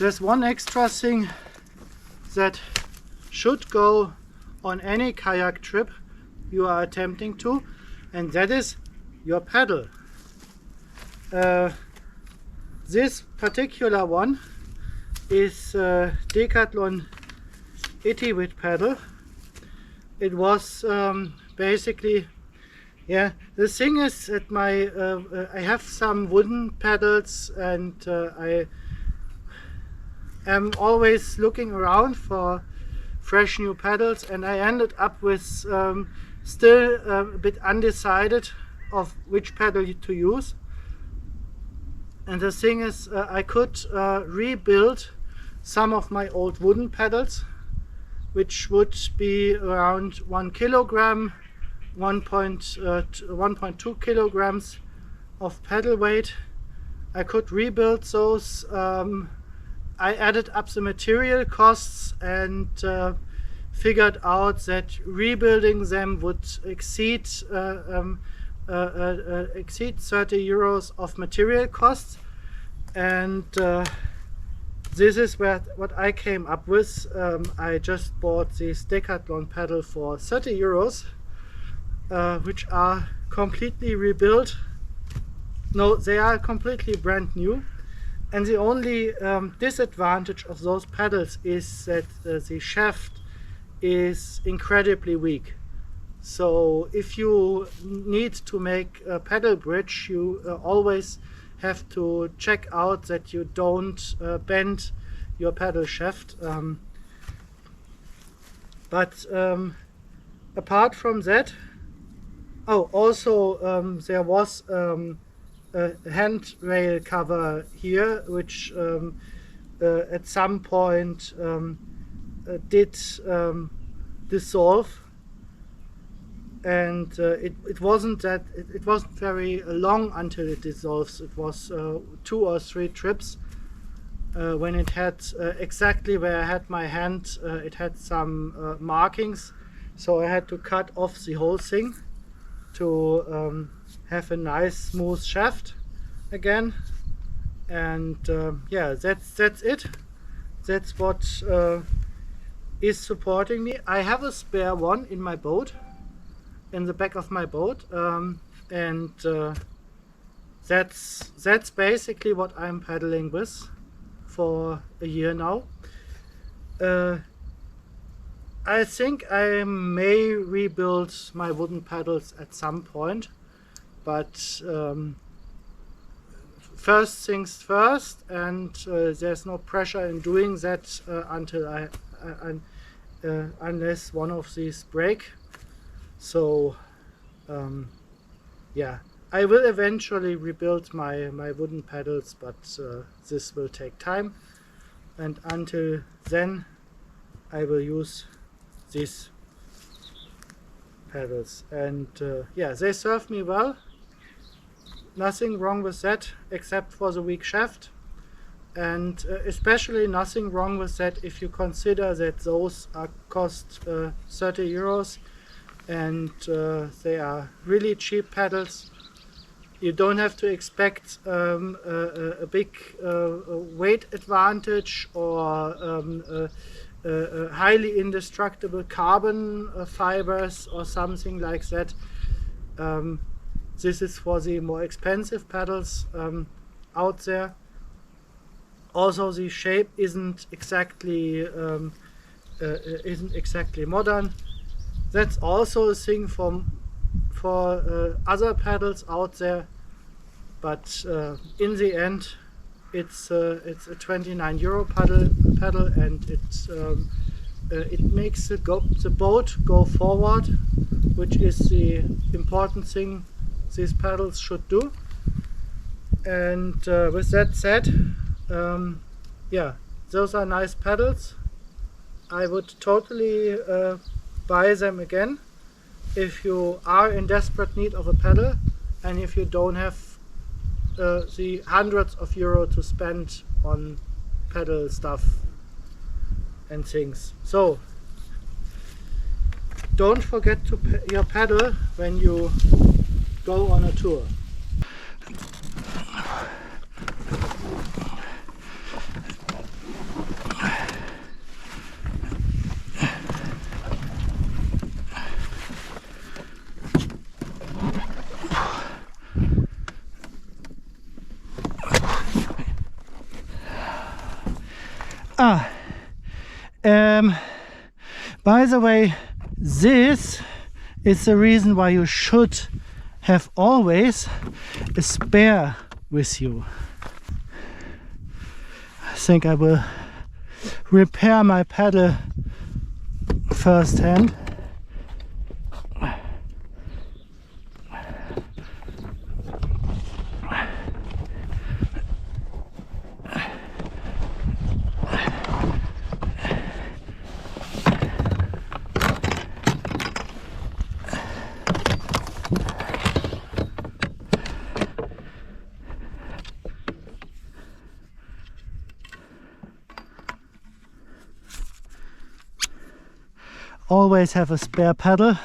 There's one extra thing that should go on any kayak trip you are attempting to, and that is your paddle. This particular one is Decathlon Equipment paddle. It was basically, yeah, the thing is that I have some wooden paddles, and I am always looking around for fresh new paddles, and I ended up with still a bit undecided of which paddle to use. And the thing is, I could rebuild some of my old wooden paddles, which would be around 1 kilogram, 1.2 kilograms of paddle weight. I could rebuild those. I added up the material costs and figured out that rebuilding them would exceed 30 euros of material costs, and this is what I came up with. I just bought this Decathlon paddle for 30 euros, which are completely rebuilt. No, they are completely brand new. And the only disadvantage of those paddles is that the shaft is incredibly weak. So if you need to make a paddle bridge, you always have to check out that you don't bend your paddle shaft. But apart from that, also there was a handrail cover here, which at some point did dissolve, and it wasn't very long until it dissolves. It was 2 or 3 trips. When it had exactly where I had my hand, it had some markings, so I had to cut off the whole thing to have a nice smooth shaft again. And yeah, that's it. That's what is supporting me. I have a spare one in my boat, in the back of my boat, and that's basically what I'm paddling with for a year now. I think I may rebuild my wooden paddles at some point, but first things first, and there's no pressure in doing that until unless one of these break. So yeah, I will eventually rebuild my wooden paddles, but this will take time, and until then I will use these paddles. And yeah, they serve me well. Nothing wrong with that except for the weak shaft, and especially nothing wrong with that if you consider that those cost 30 euros, and they are really cheap paddles. You don't have to expect a big weight advantage or highly indestructible carbon fibers or something like that. This is for the more expensive paddles out there. Also, the shape isn't exactly modern. That's also a thing for other paddles out there, but in the end, it's a 29 euro paddle, and it makes the boat go forward, which is the important thing these paddles should do. And with that said, yeah, those are nice paddles. I would totally buy them again if you are in desperate need of a paddle, and if you don't have the hundreds of euros to spend on paddle stuff and things. So don't forget to your paddle when you go on a tour. By the way, this is the reason why you should have always a spare with you. I think I will repair my pedal first hand. Always have a spare pedal.